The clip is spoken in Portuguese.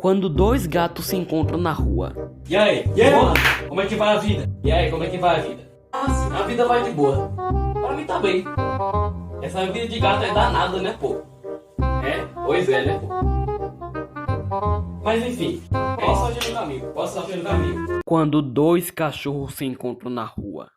Quando dois gatos se encontram na rua. E aí, mano? Como é que vai a vida? E aí, como é que vai a vida? Ah, sim, a vida vai de boa. Pra mim tá bem. Essa vida de gato é danada, né, pô? É, pois é, né, pô? Mas enfim, posso agir no caminho, posso agir no caminho. Quando dois cachorros se encontram na rua.